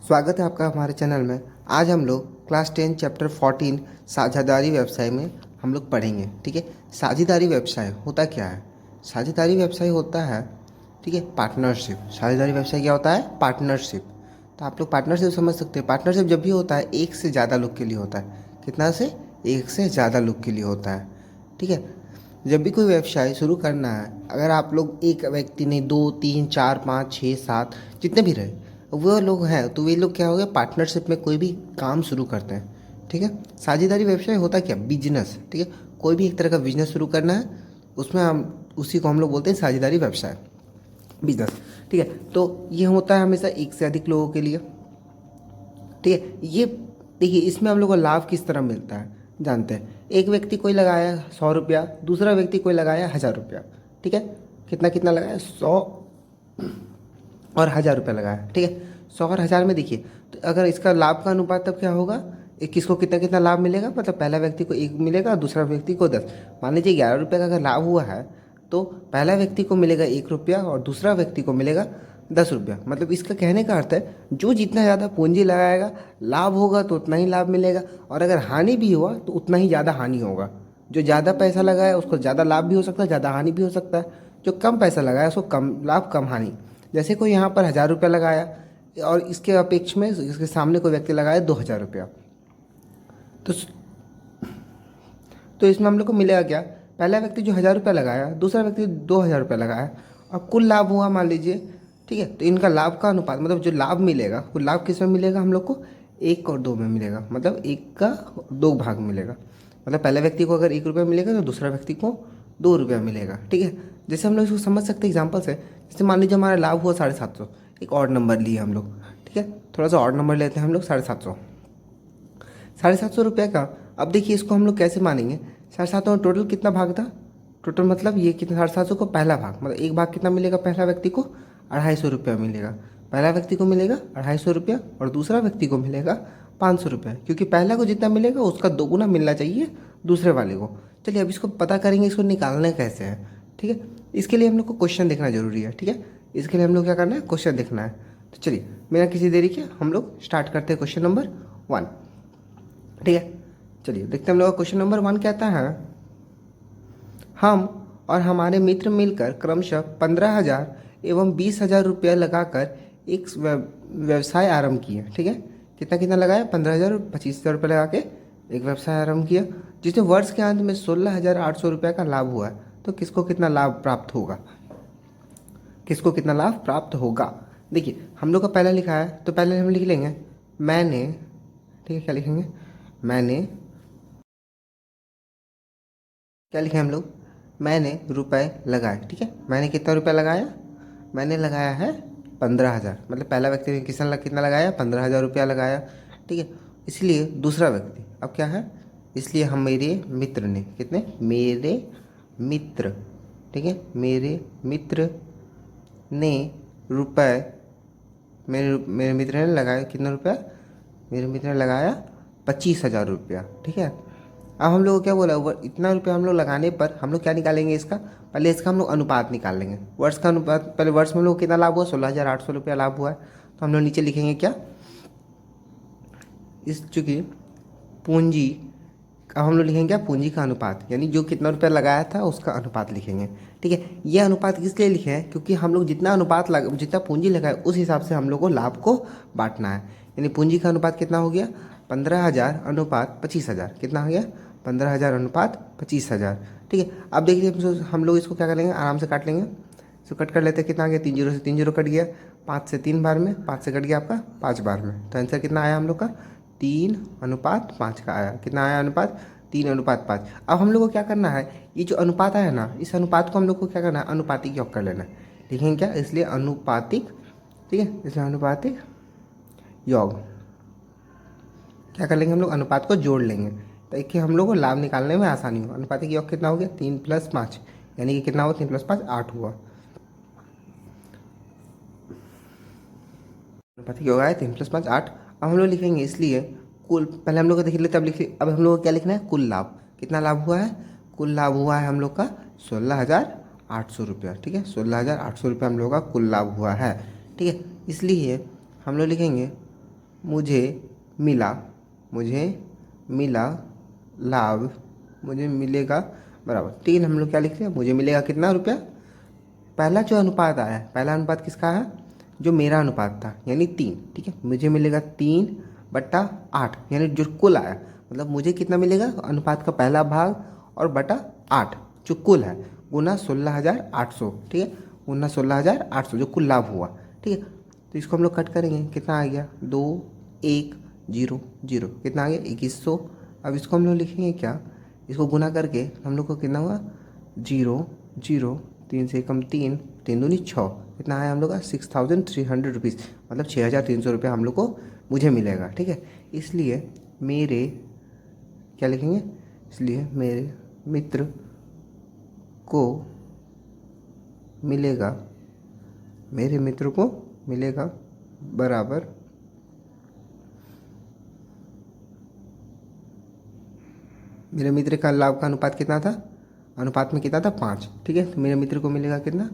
स्वागत है आपका हमारे चैनल में। आज हम लोग क्लास 10 चैप्टर 14 साझेदारी व्यवसाय में हम लोग पढ़ेंगे। ठीक है, साझेदारी व्यवसाय होता क्या है? साझेदारी व्यवसाय होता है, ठीक है, पार्टनरशिप। साझेदारी व्यवसाय क्या होता है? पार्टनरशिप। तो आप लोग पार्टनरशिप समझ सकते हैं। पार्टनरशिप जब भी होता है एक से ज़्यादा लोग के लिए होता है। कितना से? एक से ज़्यादा लोग के लिए होता है। ठीक है, जब भी कोई व्यवसाय शुरू करना है, अगर आप लोग एक व्यक्ति नहीं, 2 3 4 5 6 7 जितने भी रहे वो लोग हैं, तो वे लोग क्या हो गया, पार्टनरशिप में कोई भी काम शुरू करते हैं। ठीक है, साझेदारी व्यवसाय होता क्या? बिजनेस। ठीक है, कोई भी एक तरह का बिजनेस शुरू करना है, उसमें हम उसी को हम लोग बोलते हैं साझेदारी व्यवसाय, बिजनेस। ठीक है, तो ये होता है हमेशा एक से अधिक लोगों के लिए। ठीक है, ये देखिए इसमें हम लोग को लाभ किस तरह मिलता है जानते हैं। एक व्यक्ति कोई लगाया 100 रुपया, दूसरा व्यक्ति कोई लगाया 1000 रुपया। ठीक है, कितना कितना लगाया? 100 और 1000 रुपया लगाया। ठीक है, 100 और 1000 में देखिए, तो अगर इसका लाभ का अनुपात तब क्या होगा, किसको कितना कितना लाभ मिलेगा, मतलब पहला व्यक्ति को 1 मिलेगा, दूसरा व्यक्ति को 10। मान लीजिए 11 रुपये का अगर लाभ हुआ है, तो पहला व्यक्ति को मिलेगा 1 रुपया और दूसरा व्यक्ति को मिलेगा 10 रुपया। मतलब इसका कहने का अर्थ है, जो जितना ज़्यादा पूंजी लगाएगा लाभ होगा तो उतना ही लाभ मिलेगा, और अगर हानि भी हुआ तो उतना ही ज़्यादा हानि होगा। जो ज़्यादा पैसा लगाया उसको ज़्यादा लाभ भी हो सकता है, ज़्यादा हानि भी हो सकता है। जो कम पैसा लगाया उसको कम लाभ कम हानि। जैसे कोई यहाँ पर 1000 रुपया लगाया और इसके अपेक्ष में इसके सामने कोई व्यक्ति लगाया 2000 रुपया, तो इसमें हम लोग को मिलेगा क्या? पहला व्यक्ति जो 1000 रुपया लगाया, दूसरा व्यक्ति 2000 रुपया लगाया, और कुल लाभ हुआ मान लीजिए। ठीक है, तो इनका लाभ का अनुपात, मतलब जो लाभ मिलेगा वो लाभ किस में मिलेगा हम लोग को? 1 और 2 में मिलेगा। मतलब 1 का 2 भाग मिलेगा। मतलब पहले व्यक्ति को अगर 1 रुपया मिलेगा तो दूसरा व्यक्ति को 2 रुपया मिलेगा। ठीक है, जैसे हम लोग इसको समझ सकते हैं एग्जाम्पल से। जैसे मान लीजिए हमारा लाभ हुआ 750, एक और नंबर लिए हम लोग। ठीक है, थोड़ा सा और नंबर लेते हैं हम लोग, 750। 750 रुपये का, अब देखिए इसको हम लोग कैसे मानेंगे? 750 में टोटल कितना भाग था? टोटल मतलब ये कितना, 750 को पहला भाग, मतलब एक भाग कितना मिलेगा पहला व्यक्ति को? 250 रुपया मिलेगा। पहला व्यक्ति को मिलेगा 250 रुपया और दूसरा व्यक्ति को मिलेगा 500 रुपया, क्योंकि पहला को जितना मिलेगा उसका दोगुना मिलना चाहिए दूसरे वाले को। चलिए अब इसको पता करेंगे, इसको निकालना कैसे है। ठीक है, इसके लिए हम लोग को क्वेश्चन देखना जरूरी है। ठीक है, इसके लिए हम लोग क्या करना है, क्वेश्चन देखना है। तो चलिए बिना किसी देरी के हम लोग स्टार्ट करते हैं क्वेश्चन नंबर 1। ठीक है, चलिए देखते हैं हम लोग का क्वेश्चन नंबर 1 कहता है, हम और हमारे मित्र मिलकर क्रमशः 15,000 एवं 20,000 रुपया लगाकर एक व्यवसाय आरंभ किए। ठीक है, कितना कितना लगाया? 15,000 और 25,000 रुपये लगा के एक व्यवसाय आरंभ किया, जिसमें वर्ष के अंत में 16,800 रुपये का लाभ हुआ है। तो किसको कितना लाभ प्राप्त होगा? किसको कितना लाभ प्राप्त होगा? देखिए हम लोग का पहला लिखा है, तो पहले हम लिख लेंगे मैंने। ठीक है, क्या लिखेंगे? मैंने, क्या लिखे हम लोग? मैंने रुपए लगाए। ठीक है, मैंने कितना रुपया लगाया? मैंने लगाया है 15,000। मतलब पहला व्यक्ति ने कितना लगाया? 15,000 रुपया लगाया। ठीक है, इसलिए दूसरा व्यक्ति अब क्या है, इसलिए हम मेरे मित्र ने कितने? मेरे मित्र। ठीक है, मेरे मित्र ने रुपए, मेरे मेरे मित्र ने लगाया कितना रुपया? मेरे मित्र ने लगाया 25,000 रुपया। ठीक है, अब हम लोग को क्या बोला, इतना रुपया हम लोग लगाने पर हम लोग क्या निकालेंगे इसका? पहले इसका हम लोग अनुपात निकाल लेंगे, वर्ष का अनुपात। पहले वर्ष में हम लोग कितना लाभ हुआ? 16,800 रुपया लाभ हुआ है। तो हम लोग नीचे लिखेंगे क्या, इस चूँकि पूंजी, अब हम लोग लिखेंगे क्या? पूंजी का अनुपात, यानी जो कितना रुपया लगाया था उसका अनुपात लिखेंगे। ठीक है, ये अनुपात किस लिए लिखे हैं? क्योंकि हम लोग जितना अनुपात जितना पूंजी लगाए उस हिसाब से हम लोग को लाभ को बांटना है। यानी पूंजी का अनुपात कितना हो गया? 15,000 अनुपात 25,000। कितना हो गया? 15,000 अनुपात 25,000। ठीक है, अब देखिए हम लोग इसको क्या करेंगे, आराम से काट लेंगे। इसको कट कर लेते हैं, कितना आ गया? 3 जीरो से 3 जीरो कट गया, 5 से 3 बार में, 5 से कट गया आपका 5 बार में। तो आंसर कितना आया हम लोग का? 3:5 का आया। कितना आया अनुपात? 3:5। अब हम लोग को क्या करना है, ये जो अनुपात आया ना, इस अनुपात को हम लोग को क्या करना है? अनुपातिक योग कर लेना है। लिखेंगे क्या? इसलिए अनुपातिक। ठीक है, इसलिए अनुपातिक योग क्या कर लेंगे हम लोग? अनुपात को जोड़ लेंगे, ताकि हम लोग को लाभ निकालने में आसानी हो। अनुपातिक योग कितना हो गया? 3 + 5, यानी कि कितना हुआ? 3 + 5 8 हुआ। अनुपातिक योग आया 3 + 5 8। अब हम लोग लिखेंगे, इसलिए कुल, पहले हम लोग को देख लेते, अब लिखिए, अब हम लोग को क्या लिखना है? कुल लाभ। कितना लाभ हुआ है? कुल लाभ हुआ है हम लोग का 16,800 रुपया। ठीक है, 16,800 रुपया हम लोग का कुल लाभ हुआ है। ठीक है, इसलिए हम लोग लिखेंगे मुझे मिला, मुझे मिला लाभ, मुझे मिलेगा बराबर 3। हम लोग क्या लिखते हैं, मुझे मिलेगा कितना रुपया। पहला जो अनुपात आया है, पहला अनुपात किसका है, जो मेरा अनुपात था, यानी 3। ठीक है, मुझे मिलेगा 3/8, यानी जो कुल आया, मतलब मुझे कितना मिलेगा, अनुपात का पहला भाग और बटा 8 जो कुल है, गुना 16,800। ठीक है, गुना 16,800 जो कुल लाभ हुआ। ठीक है, तो इसको हम लोग कट करेंगे, कितना आ गया 2 1 0 0, कितना आ गया 2100। अब इसको हम लोग लिखेंगे क्या, इसको गुना करके हम लोग को कितना हुआ 0 0, 3 से कम 3, 3 दूनी 6, कितना आया हम लोग का 6,300 रुपीज़, मतलब 6,300 रुपये हम लोग को मुझे मिलेगा। ठीक है, इसलिए मेरे क्या लिखेंगे, इसलिए मेरे मित्र को मिलेगा, मेरे मित्र को मिलेगा बराबर मेरे मित्र का लाभ का अनुपात कितना था, अनुपात में कितना था 5। ठीक है, तो मेरे मित्र को मिलेगा कितना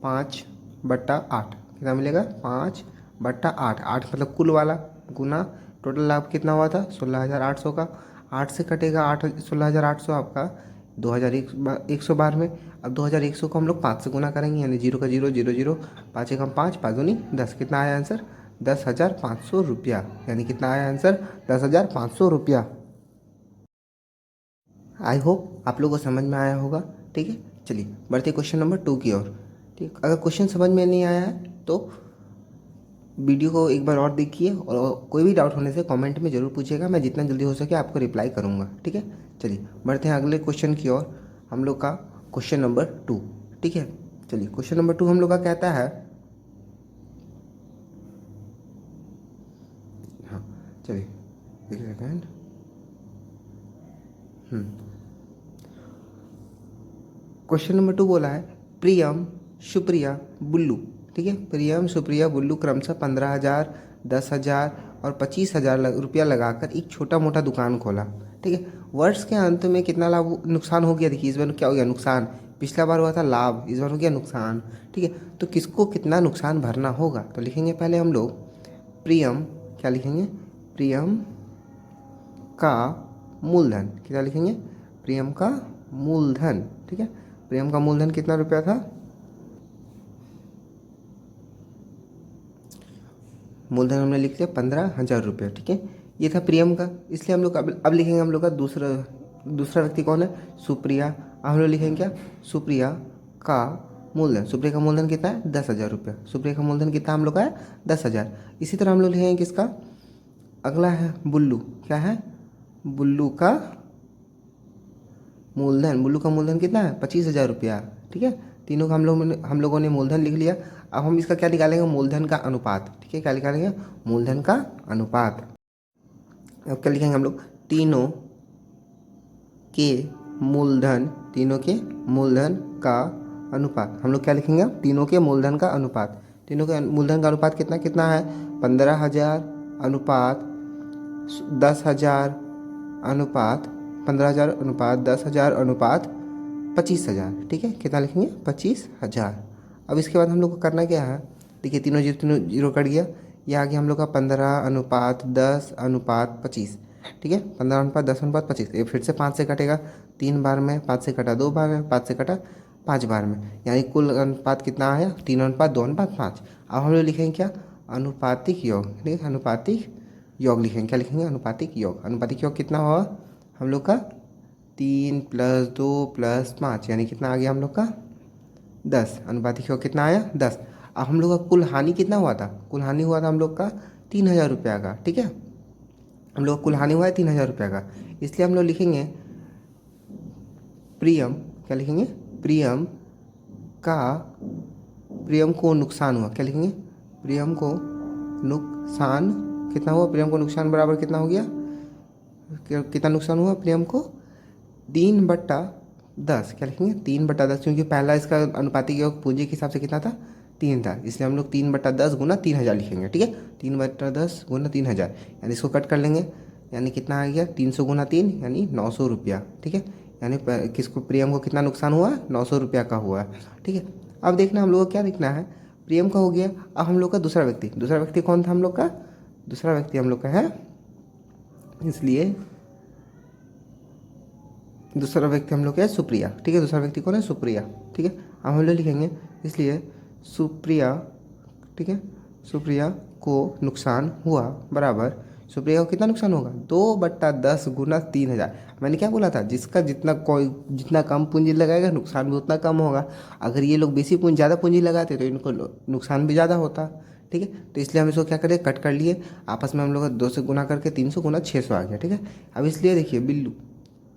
5/8, कितना मिलेगा 5/8, 8 मतलब कुल वाला, गुना टोटल लाभ कितना हुआ था 16,800 का, 8 से कटेगा 8, 16,800 आपका 2,100 में। अब 2,100 को हम लोग 5 से गुना करेंगे, यानी 0 का 0 0 0, 5 एकम 5, 5 दूनी 10, कितना आया आंसर 10,500 रुपया, यानी कितना आया आंसर 10,500 रुपया। आई होप आप लोगों को समझ में आया होगा। ठीक है, चलिए बढ़ते क्वेश्चन नंबर 2 की ओर। ठीक, अगर क्वेश्चन समझ में नहीं आया है तो वीडियो को एक बार और देखिए, और कोई भी डाउट होने से कमेंट में ज़रूर पूछिएगा, मैं जितना जल्दी हो सके आपको रिप्लाई करूँगा। ठीक है, चलिए बढ़ते हैं अगले क्वेश्चन की ओर, हम लोग का क्वेश्चन नंबर 2। ठीक है, चलिए क्वेश्चन नंबर 2 हम लोग का कहता है, हाँ चलिए एक सेकेंड, क्वेश्चन नंबर 2 बोला है प्रियम, सुप्रिया, बुल्लू। ठीक है, प्रियम, सुप्रिया, बुल्लू क्रमशः 15,000, 10,000 और 25,000 रुपया लगाकर एक छोटा मोटा दुकान खोला। ठीक है, वर्ष के अंत में कितना लाभ नुकसान हो गया, देखिए इस बार क्या हो गया नुकसान, पिछला बार हुआ था लाभ, इस बार हो गया नुकसान। ठीक है, तो किसको कितना नुकसान भरना होगा, तो लिखेंगे पहले हम लोग प्रियम, क्या लिखेंगे प्रियम का मूलधन, कितना लिखेंगे प्रियम का मूलधन। ठीक है, प्रियम का मूलधन कितना रुपया था, मूलधन हमने लिख लिया 15,000 रुपये। ठीक है, ये था प्रियम का, इसलिए हम लोग अब लिखेंगे हम लोग का दूसरा व्यक्ति कौन है, सुप्रिया। अब हम लोग लिखेंगे क्या, सुप्रिया का मूलधन, सुप्रिया का मूलधन कितना है 10,000 रुपया, सुप्रिया का मूलधन कितना हम लोग का है 10,000। इसी तरह हम लोग लिखेंगे किसका, अगला है बुल्लू, क्या है बुल्लू का मूलधन, बुल्लू का मूलधन कितना है 25,000 रुपया। ठीक है, तीनों का हम लोगों ने मूलधन लिख लिया। अब हम इसका क्या निकालेंगे, मूलधन का अनुपात। ठीक है, क्या निकालेंगे मूलधन का अनुपात। अब क्या लिखेंगे हम लोग, तीनों के मूलधन, तीनों के मूलधन का अनुपात। हम लोग क्या लिखेंगे, तीनों के मूलधन का अनुपात, तीनों के मूलधन का अनुपात कितना कितना है 15,000 अनुपात 10,000 अनुपात 15,000 अनुपात 10,000 अनुपात 25,000। ठीक है, कितना लिखेंगे 25,000। अब इसके बाद हम लोग को करना क्या है, देखिए तीनों जीरो कट गया, ये आ गया हम लोग का 15/10/25। ठीक है, 15/10/25, ये फिर से 5 से कटेगा 3 बार में, 5 से कटा 2 बार में, 5 से कटा 5 बार में, यानी कुल अनुपात कितना आया 3:2:5। अब हम लोग लिखेंगे क्या, अनुपातिक योग। ठीक है, अनुपातिक योग लिखेंगे, क्या लिखेंगे अनुपातिक योग। अनुपातिक योग कितना हुआ हम लोग का 3 + 2 + 5, यानी कितना आ गया हम लोग का 10। अनुपातिक योग कितना आया 10। अब हम लोग का कुल हानि कितना हुआ था, कुल हानि हुआ था हम लोग का 3,000 रुपया का। ठीक है, हम लोग का कुल हानि हुआ है 3,000 रुपया का, इसलिए हम लोग लिखेंगे प्रियम, क्या लिखेंगे प्रियम का, प्रियम को नुकसान हुआ, क्या लिखेंगे प्रियम को नुकसान कितना हुआ, प्रियम को नुकसान बराबर कितना हो गया, कितना नुकसान हुआ प्रियम को 3/10, क्या लिखेंगे 3/10, क्योंकि पहला इसका अनुपातिक योग पूंजी के हिसाब से कितना था 3 था, इसलिए हम लोग 3/10 गुना 3,000 लिखेंगे। ठीक है, 3/10 गुना 3,000, यानी इसको कट कर लेंगे, यानी कितना आ गया 300 गुना 3, यानी 900 रुपया। ठीक है, यानी किसको प्रियम को कितना नुकसान हुआ 900 रुपया का हुआ। ठीक है, अब देखना हम लोग को क्या लिखना है, प्रियम का हो गया। अब हम लोग का दूसरा व्यक्ति कौन था हम लोग का दूसरा व्यक्ति हम लोग का है, इसलिए दूसरा व्यक्ति हम लोग का है सुप्रिया। ठीक है, दूसरा व्यक्ति कौन है? सुप्रिया। ठीक है, अब हम लोग लिखेंगे इसलिए सुप्रिया, ठीक है, सुप्रिया को नुकसान हुआ बराबर, सुप्रिया को कितना नुकसान होगा? 2/10 गुना 3,000। मैंने क्या बोला था? जिसका जितना कम पूंजी लगाएगा नुकसान भी उतना कम होगा। अगर ये लोग बेसी पूंजी ज़्यादा पूंजी लगाते तो इनको नुकसान भी ज़्यादा होता। ठीक है, तो इसलिए हम इसको क्या करें? कट कर लिए आपस में, हम लोग 2 से गुना करके 300 गुना 600 आ गया। ठीक है, अब इसलिए देखिए बिल्लू,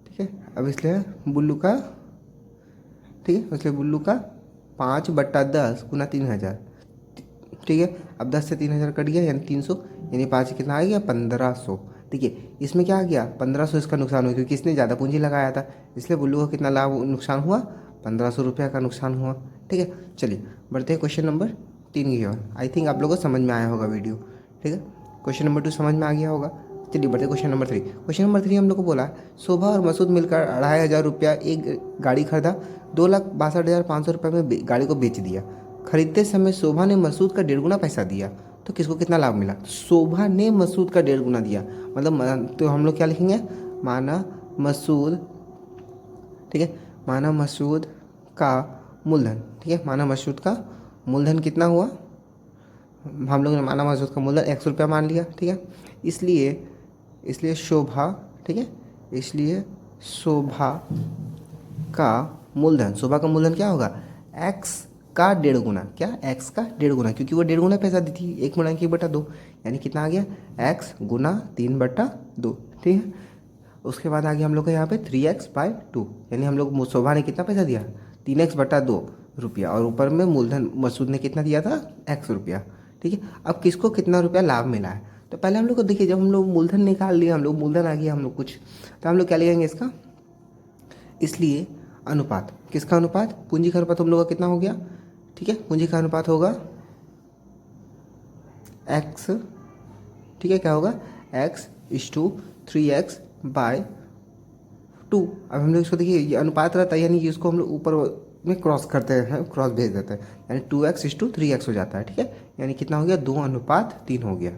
ठीक है, अब इसलिए बुल्लू का, ठीक है, इसलिए बुल्लू का 5/10 गुना 3,000। ठीक है, अब 10 से 3,000 कट गया यानी 300, यानी 5 कितना आ गया? 1,500। ठीक है, इसमें क्या आ गया? 1,500 इसका नुकसान हुआ क्योंकि इसने ज़्यादा पूंजी लगाया था, इसलिए बुल्लू को कितना लाभ नुकसान हुआ? 1,500 रुपये का नुकसान हुआ। ठीक है, चलिए बढ़ते हैं क्वेश्चन नंबर 3 की ओर। आई थिंक आप लोगों को समझ में आया होगा वीडियो। ठीक है, क्वेश्चन नंबर 2 समझ में आ गया होगा। चलिए बढ़ते क्वेश्चन नंबर 3। क्वेश्चन नंबर 3 हम लोग को बोला शोभा और मसूद मिलकर 2,500 रुपया एक गाड़ी खरीदा, 2,62,500 रुपये में गाड़ी को बेच दिया। खरीदते समय शोभा ने मसूद का 1.5 गुना पैसा दिया, तो किसको कितना लाभ मिला? शोभा ने मसूद का 1.5 गुना दिया, मतलब तो हम लोग क्या लिखेंगे? माना मसूद, ठीक है, माना मसूद का मूलधन। ठीक है, माना मसूद का मूलधन कितना हुआ? हम लोग ने माना मसूद का मूलधन 100 रुपया मान लिया। ठीक है, इसलिए शोभा, ठीक है, इसलिए शोभा का मूलधन क्या होगा? x का 1.5 गुना। क्या? x का 1.5 गुना, क्योंकि वो 1.5 गुना पैसा दी थी, 1 गुणा 1/2, यानी कितना आ गया? x गुना 3/2। ठीक है, उसके बाद आ गया हम लोग का यहाँ पे 3x/2, यानी हम लोग शोभा ने कितना पैसा दिया? 3x/2 रुपया, और ऊपर में मूलधन मसूद ने कितना दिया था? x रुपया। ठीक है, अब किसको कितना रुपया लाभ मिला है? तो पहले हम लोग को देखिए, जब हम लोग मूलधन निकाल लिया, हम लोग मूलधन आ गया हम लोग कुछ, तो हम लोग क्या लिखेंगे इसका? इसलिए अनुपात, किसका अनुपात? पूंजी का अनुपात हम लोग का कितना हो गया? ठीक है, पूंजी का अनुपात होगा x, ठीक है, क्या होगा? x/3x/2। अब हम लोग इसको देखिए, ये अनुपात रहता है, यानी कि इसको हम लोग ऊपर में क्रॉस करते हैं, क्रॉस भेज देते हैं, यानी 2x/3x हो जाता है। ठीक है, यानी कितना हो गया? 2:3 हो गया।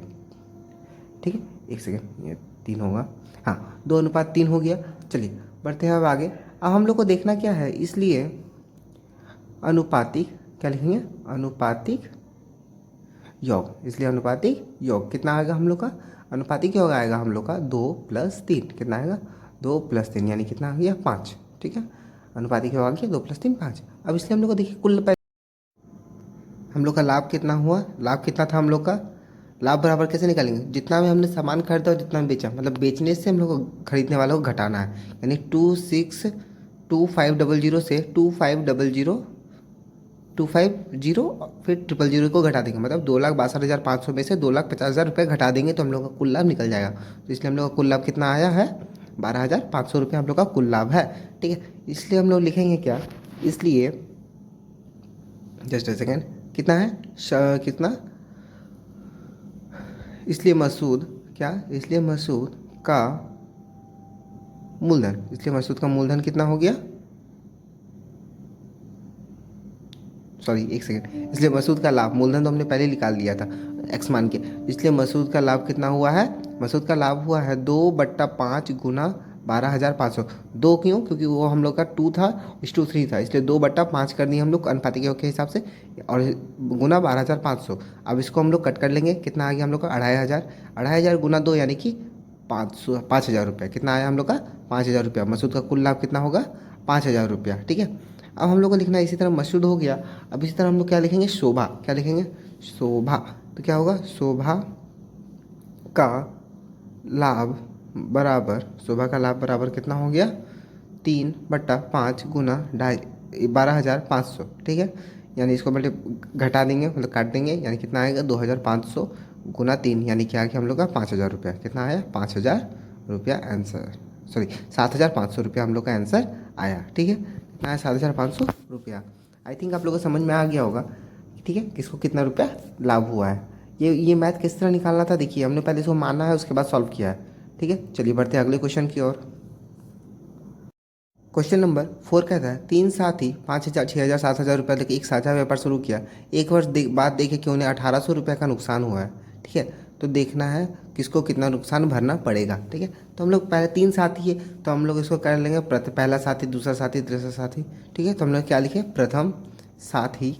ठीक है, एक सेकेंड, ये 3 होगा, हाँ 2:3 हो गया। चलिए बढ़ते हैं अब आगे। अब हम लोग को देखना क्या है? इसलिए अनुपातिक, क्या लिखेंगे? अनुपातिक योग। इसलिए अनुपातिक योग कितना आएगा हम लोग का? अनुपातिक योग आएगा हम लोग का 2 + 3। कितना आएगा? 2 + 3, यानी कितना आ गया? 5। ठीक है, अनुपातिक योग आ गया 2 + 3 5। अब इसलिए हम लोग को देखिए कुल हम लोग का लाभ कितना हुआ? लाभ कितना था हम लोग का? लाभ बराबर कैसे निकालेंगे? जितना भी हमने सामान खरीदा और जितना भी बेचा, मतलब बेचने से हम लोग को खरीदने वालों को घटाना है, यानी 2500 से 2500 फिर 000 को घटा देंगे, मतलब 2,62,500 में से 2,50,000 रुपये घटा देंगे तो हम लोग का कुल लाभ निकल जाएगा। तो इसलिए हम लोग का कुल लाभ कितना आया है? 12,500 रुपये हम लोग का कुल लाभ है। ठीक है, इसलिए हम लोग लिखेंगे क्या? इसलिए जस्ट अ सेकेंड, कितना है? कितना? इसलिए मसूद, क्या? इसलिए मसूद का मूलधन, इसलिए मसूद का मूलधन कितना हो गया? सॉरी एक सेकेंड, इसलिए मसूद का लाभ, मूलधन तो हमने पहले निकाल लिया था x मान के, इसलिए मसूद का लाभ कितना हुआ है? मसूद का लाभ हुआ है 2/5 गुना 12,500। 2 क्यों? क्योंकि वो हम लोग का 2 था, 3 था, इसलिए 2/5 कर दिए हम लोग अनुपातिक योग के हिसाब से, और गुना 12,500। अब इसको हम लोग कट कर लेंगे, कितना आ गया हम लोग का? 2,500। 2,500 गुना 2 यानी कि 5,000 रुपये। कितना आया हम लोग का? 5,000 रुपया। मसूद का कुल लाभ कितना होगा? 5,000 रुपया। ठीक है, अब हम लोग को लिखना है, इसी तरह मसूद हो गया। अब इसी तरह हम लोग क्या लिखेंगे? शोभा। क्या लिखेंगे? शोभा। तो क्या होगा? शोभा का लाभ बराबर, शोभा का लाभ बराबर कितना हो गया? 3/5 गुना 12,500। ठीक है, यानी इसको मतलब घटा देंगे, मतलब काट देंगे, यानी कितना आएगा? 2,500 गुना 3, यानी क्या आ गया हम लोग का? 5,000 रुपया। कितना आया? 5,000 रुपया आंसर, सॉरी 7,500 रुपया हम लोग का आंसर आया। ठीक है, कितना आया? 7,500 रुपया। आई थिंक आप लोगों को समझ में आ गया होगा, ठीक है, किसको कितना रुपया लाभ हुआ है। ये मैथ किस तरह निकालना था देखिए, हमने पहले इसको माना है, उसके बाद सॉल्व किया है। ठीक है, चलिए बढ़ते हैं अगले क्वेश्चन की ओर। क्वेश्चन नंबर 4 कहता है 3 साथी 5,000, 6,000, 7,000 रुपये तक एक साझा व्यापार शुरू किया। एक वर्ष बाद देखे कि उन्हें 1,800 रुपये का नुकसान हुआ है। ठीक है, तो देखना है किसको कितना नुकसान भरना पड़ेगा, ठीक है। तो हम लोग पहले 3 साथी है तो हम लोग इसको कर लेंगे पहला साथी, दूसरा साथी, तीसरा साथी, ठीक है। तो हम लोग क्या लिखे, प्रथम साथी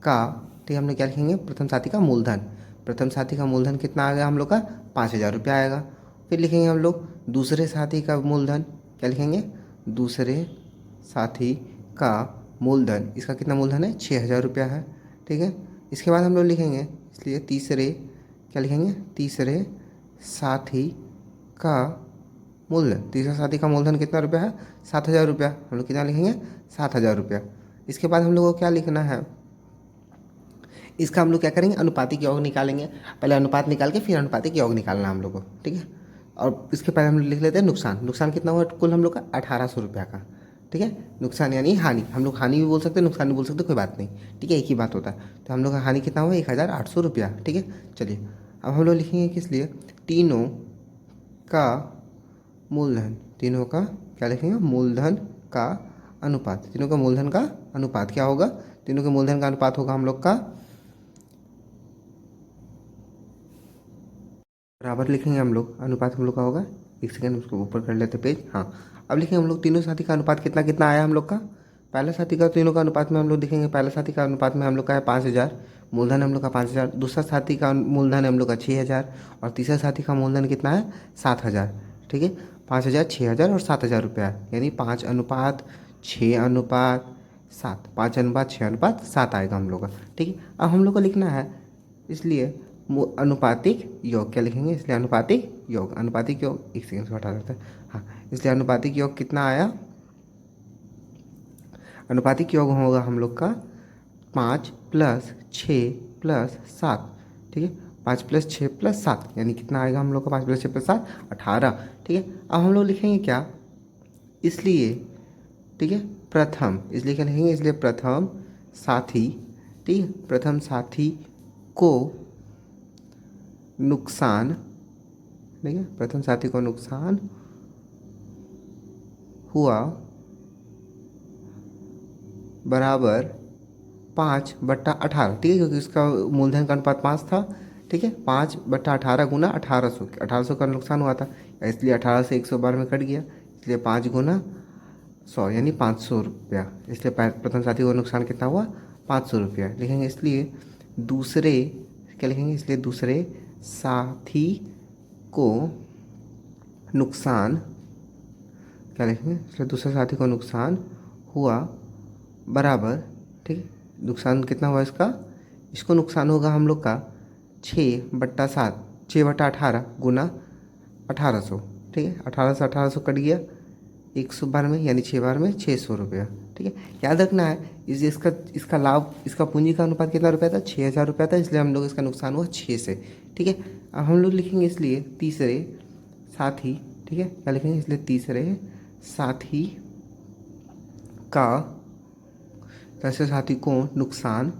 का, ठीक है, हम लोग क्या लिखेंगे, प्रथम साथी का मूलधन। प्रथम साथी का मूलधन कितना आ गया हम लोग का, 5,000 रुपया आएगा। फिर लिखेंगे हम लोग दूसरे साथी का मूलधन, क्या लिखेंगे, दूसरे साथी का मूलधन, इसका कितना मूलधन है, 6,000 रुपया है, ठीक है। इसके बाद हम लोग लिखेंगे, इसलिए तीसरे, क्या लिखेंगे, तीसरे साथी का मूलधन, तीसरा साथी का मूलधन कितना रुपया है, 7,000 रुपया। हम लोग कितना लिखेंगे, 7,000 रुपया। इसके बाद हम लोग को क्या लिखना है, इसका हम लोग क्या करेंगे, अनुपातिक योग निकालेंगे। पहले अनुपात निकाल के फिर अनुपातिक योग निकालना हम लोग को, ठीक है। और इसके पहले हम लोग लिख लेते हैं नुकसान। नुकसान कितना हुआ कुल हम लोग का, 1,800 रुपया का, ठीक है। नुकसान यानी हानि, हम लोग हानि भी बोल सकते हैं, नुकसान भी बोल सकते हैं, कोई बात नहीं, ठीक है, एक ही बात होता है। तो हम लोग का हानि कितना हुआ, 1,800 रुपया, ठीक है। चलिए अब हम लोग लिखेंगे किस लिए, तीनों का मूलधन, तीनों का क्या लिखेंगे, मूलधन का अनुपात। तीनों का मूलधन का अनुपात क्या होगा, तीनों के मूलधन का अनुपात होगा हम लोग का, बराबर लिखेंगे हम लोग, अनुपात हम लोग का होगा, एक सेकंड उसको ऊपर कर लेते पेज, हाँ। अब लिखेंगे हम लोग तीनों साथी का अनुपात कितना कितना आया हम लोग का, पहला साथी का तीनों का अनुपात में हम लोग देखेंगे, पहला साथी का अनुपात में हम लोग का है 5,000, मूलधन हम लोग का 5,000, दूसरा साथी का मूलधन हम लोग का 6,000, और तीसरा साथी का मूलधन कितना है, 7,000, ठीक है। 5,000, 6,000 और 7,000 रुपया, यानी 5:6:7, 5:6:7 आएगा हम लोग का, ठीक है। अब हम लोग को लिखना है, इसलिए अनुपातिक योग क्या लिखेंगे, इसलिए अनुपातिक योग, अनुपातिक योग, एक सेकंड से हटा देते हैं, हाँ। इसलिए अनुपातिक योग कितना आया, अनुपातिक योग होगा हम लोग का 5 + 6 + 7, ठीक है। 5 + 6 + 7 यानी कितना आएगा हम लोग का, 5 + 6 + 7 18, ठीक है। अब हम लोग लिखेंगे क्या, इसलिए, ठीक है, प्रथम, इसलिए क्या लिखेंगे, इसलिए प्रथम साथी, ठीक है, प्रथम साथी को नुकसान, ठीक है, प्रथम साथी को नुकसान हुआ बराबर 5/18, ठीक है, क्योंकि उसका मूलधन का अनुपात 5 था, ठीक है। 5/18 गुना 1,800, 1,800 का नुकसान हुआ था, इसलिए 18 से 112 में कट गया, इसलिए 5 गुना 100 यानी 500 रुपया, इसलिए प्रथम साथी को नुकसान कितना हुआ, 500 रुपया लिखेंगे। इसलिए दूसरे, क्या लिखेंगे, इसलिए दूसरे साथी को नुकसान, क्या लिखेंगे, इसलिए दूसरे साथी को नुकसान हुआ बराबर, ठीक है, नुकसान कितना हुआ इसका, इसको नुकसान होगा हम लोग का 6/7, 6/18 गुना 1,800, ठीक है। 18 से 1,800 कट गया, 112 में, यानी 6 बार में 600 रुपया, ठीक है। याद रखना है इसका लाभ, इसका पूंजी का अनुपात कितना रुपया था, 6,000 रुपया था, इसलिए हम लोग इसका नुकसान हुआ 6 से, ठीक है। अब हम लोग लिखेंगे इसलिए तीसरे साथी, ठीक है, क्या लिखेंगे, इसलिए तीसरे साथी का, तीसरे साथी को नुकसान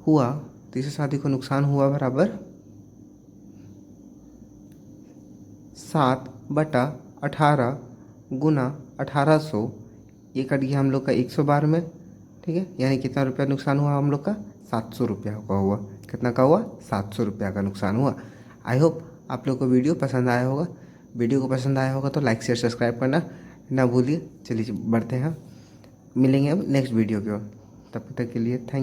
हुआ, तीसरे साथी को नुकसान हुआ बराबर 7/18 गुना 1,800, ये कट गया हम लोग का 112 में, ठीक है, यानी कितना रुपया नुकसान हुआ हम लोग का, 700 रुपया का हुआ, कितना का हुआ, 700 रुपया का नुकसान हुआ। आई होप आप लोग को वीडियो पसंद आया होगा, वीडियो को पसंद आया होगा तो लाइक शेयर सब्सक्राइब करना ना भूलिए। चलिए बढ़ते हैं, मिलेंगे अब नेक्स्ट वीडियो की ओर, तब तक के लिए थैंक